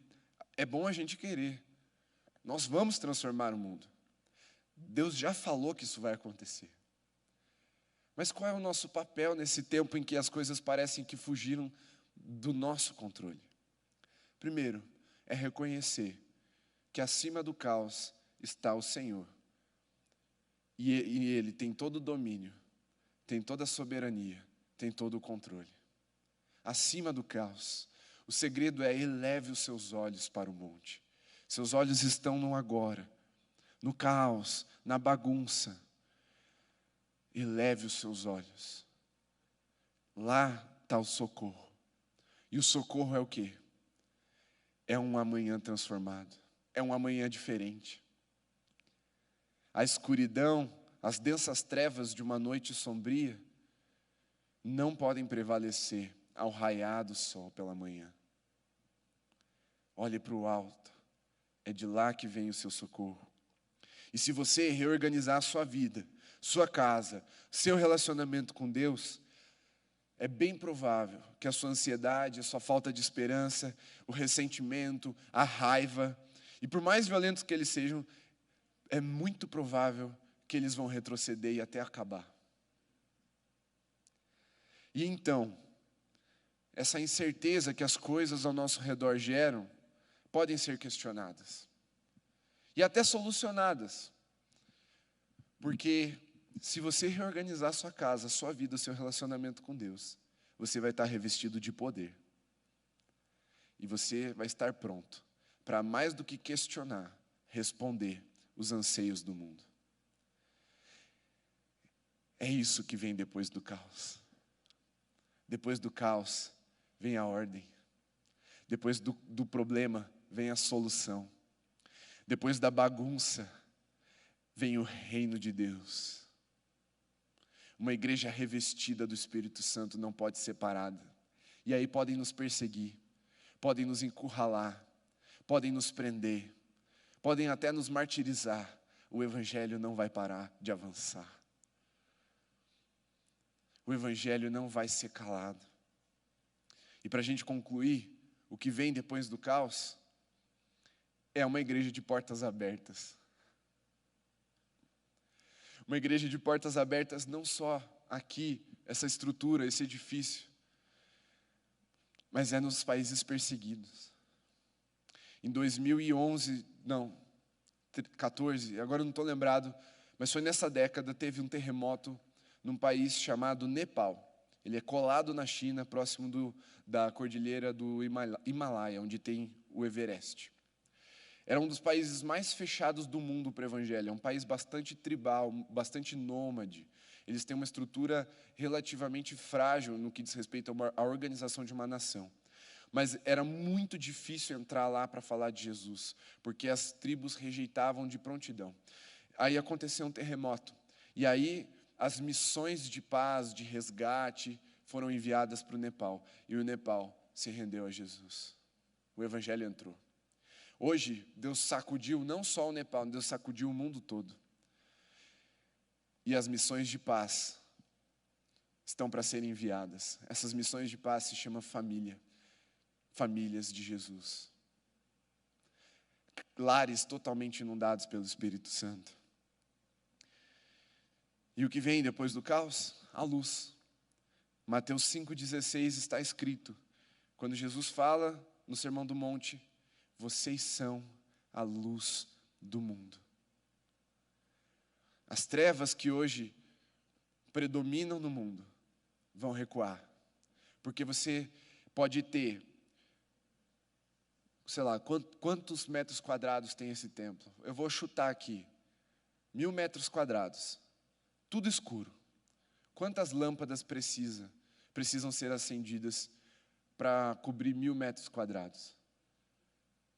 [SPEAKER 1] é bom a gente querer. Nós vamos transformar o mundo. Deus já falou que isso vai acontecer. Mas qual é o nosso papel nesse tempo em que as coisas parecem que fugiram do nosso controle? Primeiro, é reconhecer que acima do caos está o Senhor. E Ele tem todo o domínio, tem toda a soberania, tem todo o controle. Acima do caos, o segredo é eleve os seus olhos para o monte. Seus olhos estão no agora, no caos, na bagunça. Eleve os seus olhos. Lá está o socorro. E o socorro é o quê? É um amanhã transformado. É um amanhã diferente. A escuridão, as densas trevas de uma noite sombria não podem prevalecer ao raiar do sol pela manhã. Olhe para o alto. É de lá que vem o seu socorro. E se você reorganizar a sua vida, sua casa, seu relacionamento com Deus, é bem provável que a sua ansiedade, a sua falta de esperança, o ressentimento, a raiva, e por mais violentos que eles sejam, é muito provável que eles vão retroceder e até acabar. E então, essa incerteza que as coisas ao nosso redor geram, podem ser questionadas e até solucionadas. Porque se você reorganizar a sua casa, a sua vida, o seu relacionamento com Deus, você vai estar revestido de poder. E você vai estar pronto para, mais do que questionar, responder os anseios do mundo. É isso que vem depois do caos. Depois do caos vem a ordem. Depois do problema vem a solução. Depois da bagunça vem o reino de Deus. Uma igreja revestida do Espírito Santo não pode ser parada. E aí podem nos perseguir, podem nos encurralar, podem nos prender, podem até nos martirizar. O Evangelho não vai parar de avançar. O Evangelho não vai ser calado. E para a gente concluir, o que vem depois do caos é uma igreja de portas abertas. Uma igreja de portas abertas não só aqui, essa estrutura, esse edifício, mas é nos países perseguidos. Em 2014, agora eu não estou lembrado, mas foi nessa década, teve um terremoto num país chamado Nepal. Ele é colado na China, próximo da cordilheira do Himalaia, onde tem o Everest. Era um dos países mais fechados do mundo para o Evangelho. É um país bastante tribal, bastante nômade. Eles têm uma estrutura relativamente frágil no que diz respeito à organização de uma nação. Mas era muito difícil entrar lá para falar de Jesus, porque as tribos rejeitavam de prontidão. Aí aconteceu um terremoto. E aí as missões de paz, de resgate, foram enviadas para o Nepal. E o Nepal se rendeu a Jesus. O Evangelho entrou. Hoje, Deus sacudiu não só o Nepal, Deus sacudiu o mundo todo. E as missões de paz estão para serem enviadas. Essas missões de paz se chamam família. Famílias de Jesus. Lares totalmente inundados pelo Espírito Santo. E o que vem depois do caos? A luz. Mateus 5,16 está escrito. Quando Jesus fala no Sermão do Monte, vocês são a luz do mundo. As trevas que hoje predominam no mundo vão recuar. Porque você pode ter, sei lá, quantos metros quadrados tem esse templo? Eu vou chutar aqui. 1.000 metros quadrados. Tudo escuro. Quantas lâmpadas precisam ser acendidas para cobrir 1.000 metros quadrados?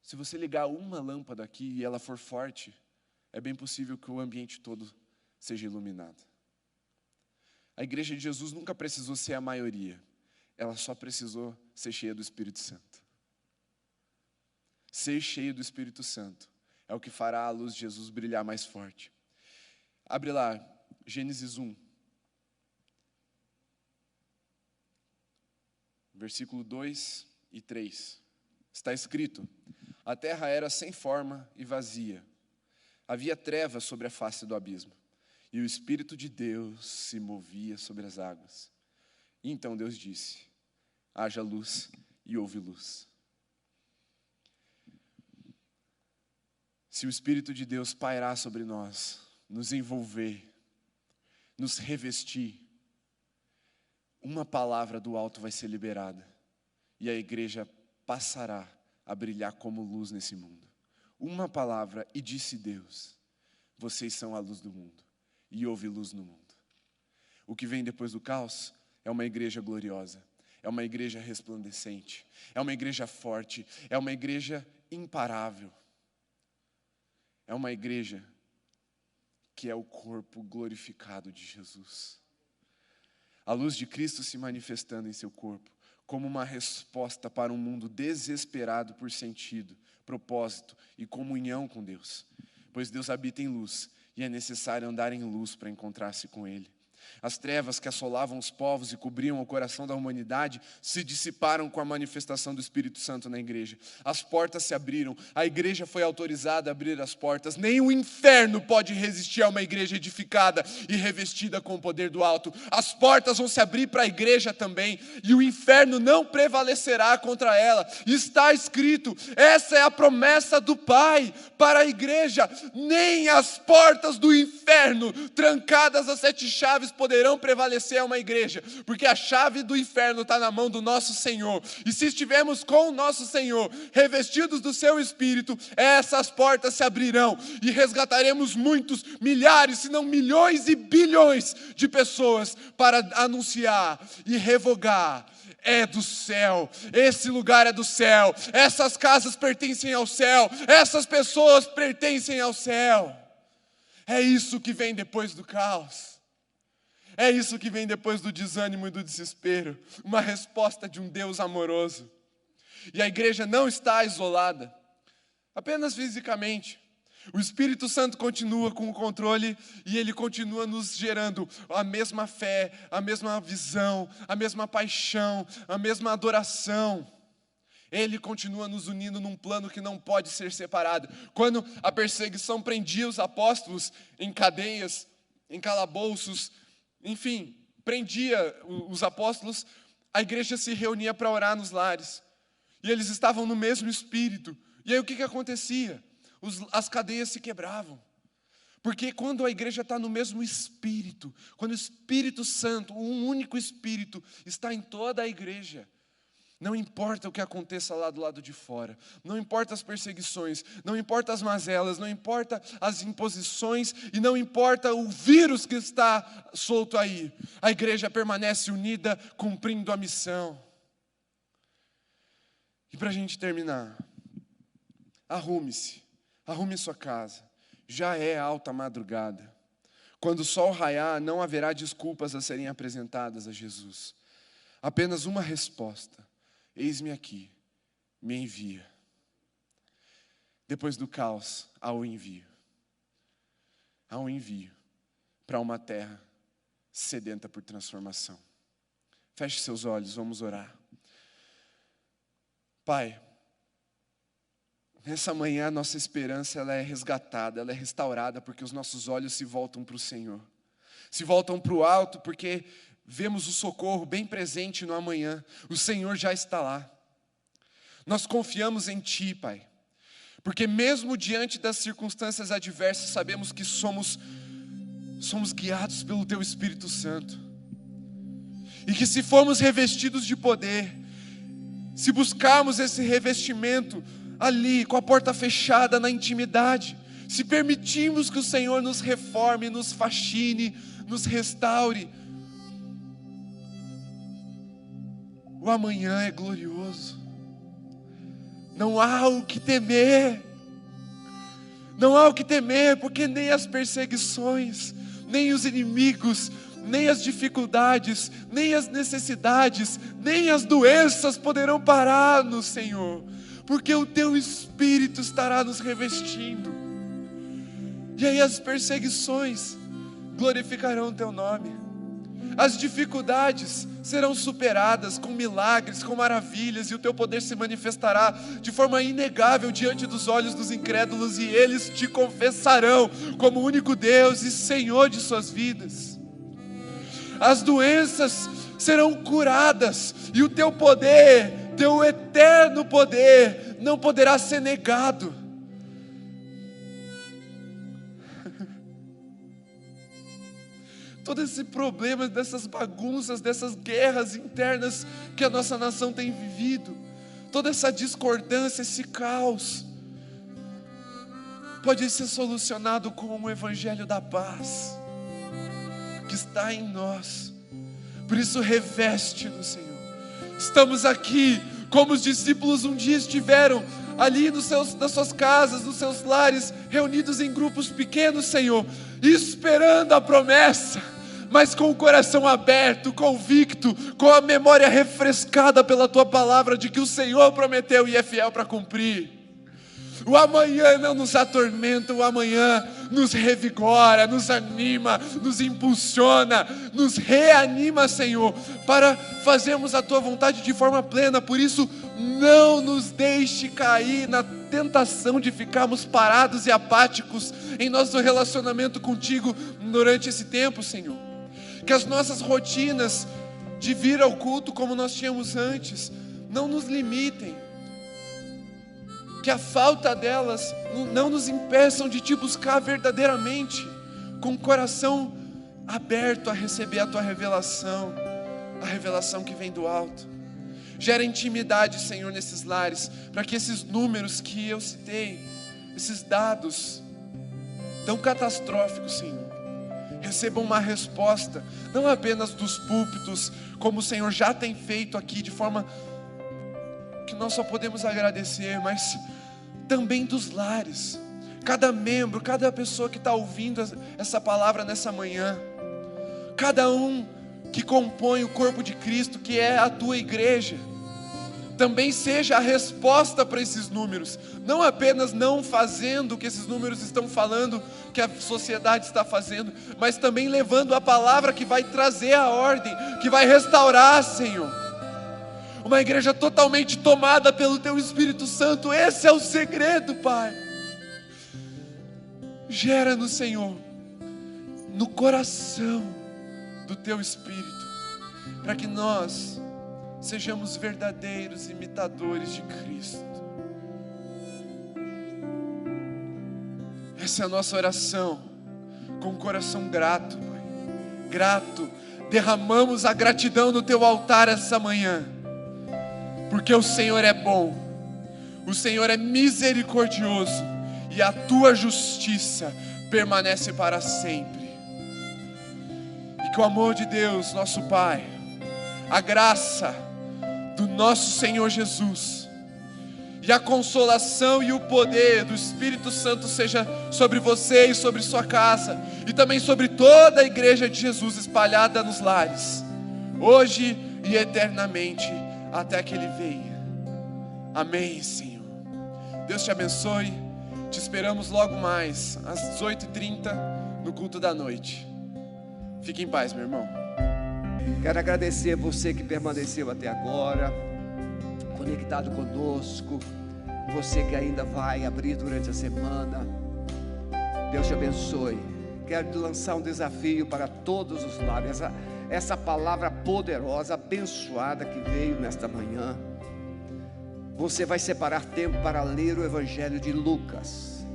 [SPEAKER 1] Se você ligar uma lâmpada aqui e ela for forte, é bem possível que o ambiente todo seja iluminado. A igreja de Jesus nunca precisou ser a maioria. Ela só precisou ser cheia do Espírito Santo. Ser cheio do Espírito Santo é o que fará a luz de Jesus brilhar mais forte. Abre lá, Gênesis 1. Versículo 2 e 3. Está escrito: a terra era sem forma e vazia. Havia trevas sobre a face do abismo. E o Espírito de Deus se movia sobre as águas. E então Deus disse: haja luz, e houve luz. Se o Espírito de Deus pairar sobre nós, nos envolver, nos revestir, uma palavra do alto vai ser liberada. E a igreja passará a brilhar como luz nesse mundo. Uma palavra, e disse Deus: vocês são a luz do mundo. E houve luz no mundo. O que vem depois do caos é uma igreja gloriosa. É uma igreja resplandecente. É uma igreja forte. É uma igreja imparável. É uma igreja que é o corpo glorificado de Jesus. A luz de Cristo se manifestando em seu corpo, como uma resposta para um mundo desesperado por sentido, propósito e comunhão com Deus. Pois Deus habita em luz, e é necessário andar em luz para encontrar-se com Ele. As trevas que assolavam os povos e cobriam o coração da humanidade se dissiparam com a manifestação do Espírito Santo na igreja. As portas se abriram, a igreja foi autorizada a abrir as portas. Nem o inferno pode resistir a uma igreja edificada e revestida com o poder do alto. As portas vão se abrir para a igreja também, e o inferno não prevalecerá contra ela. Está escrito, essa é a promessa do Pai para a igreja. Nem as portas do inferno, trancadas a 7 chaves, poderão prevalecer a uma igreja, porque a chave do inferno está na mão do nosso Senhor, e se estivermos com o nosso Senhor, revestidos do seu Espírito, essas portas se abrirão, e resgataremos muitos, milhares, se não milhões e bilhões de pessoas, para anunciar e revogar, é do céu, esse lugar é do céu, essas casas pertencem ao céu, essas pessoas pertencem ao céu. É isso que vem depois do caos. É isso que vem depois do desânimo e do desespero. Uma resposta de um Deus amoroso. E a igreja não está isolada, apenas fisicamente. O Espírito Santo continua com o controle e Ele continua nos gerando a mesma fé, a mesma visão, a mesma paixão, a mesma adoração. Ele continua nos unindo num plano que não pode ser separado. Quando a perseguição prendia os apóstolos em cadeias, em calabouços, enfim, prendia os apóstolos, a igreja se reunia para orar nos lares. E eles estavam no mesmo espírito. E aí o que acontecia? As cadeias se quebravam. Porque quando a igreja está no mesmo espírito, quando o Espírito Santo, um único espírito, está em toda a igreja, não importa o que aconteça lá do lado de fora, não importa as perseguições, não importa as mazelas, não importa as imposições e não importa o vírus que está solto aí, a igreja permanece unida, cumprindo a missão. E para a gente terminar, arrume sua casa, já é alta madrugada. Quando o sol raiar, não haverá desculpas a serem apresentadas a Jesus. Apenas uma resposta: eis-me aqui, me envia. Depois do caos, há o envio. Há um envio para uma terra sedenta por transformação. Feche seus olhos, vamos orar. Pai, nessa manhã a nossa esperança ela é resgatada, ela é restaurada, porque os nossos olhos se voltam para o Senhor. Se voltam para o alto, porque vemos o socorro bem presente no amanhã. O Senhor já está lá. Nós confiamos em Ti, Pai, porque mesmo diante das circunstâncias adversas, sabemos que somos guiados pelo Teu Espírito Santo. E que se formos revestidos de poder, se buscarmos esse revestimento ali, com a porta fechada, na intimidade, se permitirmos que o Senhor nos reforme, nos faxine, nos restaure, o amanhã é glorioso. Não há o que temer. Não há o que temer, porque nem as perseguições, nem os inimigos, nem as dificuldades, nem as necessidades, nem as doenças poderão parar-nos, Senhor, porque o Teu Espírito estará nos revestindo. E aí as perseguições glorificarão o Teu nome. As dificuldades serão superadas com milagres, com maravilhas, e o Teu poder se manifestará de forma inegável diante dos olhos dos incrédulos, e eles Te confessarão como único Deus e Senhor de suas vidas. As doenças serão curadas, e o Teu poder, Teu eterno poder, não poderá ser negado. Todo esse problema, dessas bagunças, dessas guerras internas que a nossa nação tem vivido, toda essa discordância, esse caos, pode ser solucionado com o Evangelho da paz, que está em nós. Por isso reveste-nos, Senhor. Estamos aqui, como os discípulos um dia estiveram, ali nas suas casas, nos seus lares, reunidos em grupos pequenos, Senhor, esperando a promessa, mas com o coração aberto, convicto, com a memória refrescada pela Tua palavra, de que o Senhor prometeu e é fiel para cumprir. O amanhã não nos atormenta, o amanhã nos revigora, nos anima, nos impulsiona, nos reanima, Senhor, para fazermos a Tua vontade de forma plena. Por isso, não nos deixe cair na tentação de ficarmos parados e apáticos em nosso relacionamento contigo durante esse tempo, Senhor. Que as nossas rotinas de vir ao culto como nós tínhamos antes não nos limitem. Que a falta delas não nos impeçam de te buscar verdadeiramente, com o coração aberto a receber a Tua revelação, a revelação que vem do alto. Gera intimidade, Senhor, nesses lares, para que esses números que eu citei, esses dados tão catastróficos, Senhor, recebam uma resposta, não apenas dos púlpitos, como o Senhor já tem feito aqui, de forma que nós só podemos agradecer, mas também dos lares. Cada membro, cada pessoa que está ouvindo essa palavra nessa manhã, cada um que compõe o corpo de Cristo, que é a Tua igreja, também seja a resposta para esses números, não apenas não fazendo o que esses números estão falando, que a sociedade está fazendo, mas também levando a palavra que vai trazer a ordem, que vai restaurar, Senhor. Uma igreja totalmente tomada pelo Teu Espírito Santo. Esse é o segredo, Pai. Gera no Senhor, no coração do Teu Espírito, para que nós sejamos verdadeiros imitadores de Cristo. Essa é a nossa oração, com o coração grato, Pai. Grato, derramamos a gratidão no Teu altar essa manhã, porque o Senhor é bom, o Senhor é misericordioso, e a Tua justiça permanece para sempre. E que o amor de Deus, nosso Pai, a graça do nosso Senhor Jesus, e a consolação e o poder do Espírito Santo seja sobre você e sobre sua casa, e também sobre toda a igreja de Jesus espalhada nos lares, hoje e eternamente, até que Ele venha. Amém, Senhor. Deus te abençoe. Te esperamos logo mais, às 18h30, no culto da noite. Fique em paz, meu irmão.
[SPEAKER 2] Quero agradecer você que permaneceu até agora, conectado conosco, você que ainda vai abrir durante a semana. Deus te abençoe. Quero lançar um desafio para todos os lares, essa palavra poderosa, abençoada que veio nesta manhã. Você vai separar tempo para ler o Evangelho de Lucas.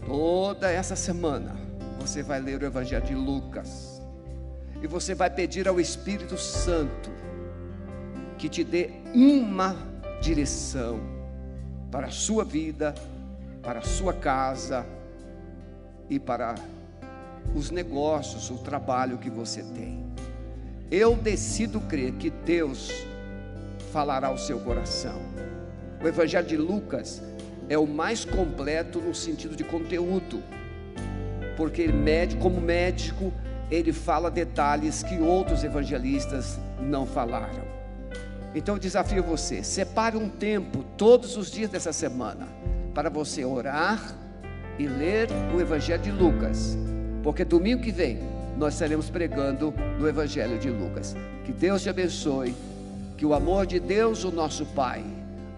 [SPEAKER 2] Toda essa semana você vai ler o Evangelho de Lucas, e você vai pedir ao Espírito Santo que te dê uma direção para a sua vida, para a sua casa e para os negócios, o trabalho que você tem. Eu decido crer que Deus falará ao seu coração. O Evangelho de Lucas é o mais completo no sentido de conteúdo, porque ele, como médico, ele fala detalhes que outros evangelistas não falaram. Então eu desafio você, separe um tempo todos os dias dessa semana para você orar e ler o Evangelho de Lucas, porque domingo que vem nós estaremos pregando no Evangelho de Lucas. Que Deus te abençoe, que o amor de Deus, o nosso Pai,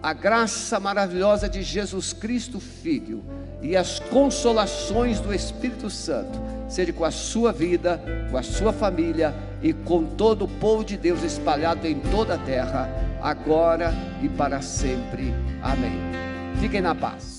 [SPEAKER 2] a graça maravilhosa de Jesus Cristo Filho e as consolações do Espírito Santo seja com a sua vida, com a sua família e com todo o povo de Deus espalhado em toda a terra, agora e para sempre. Amém. Fiquem na paz.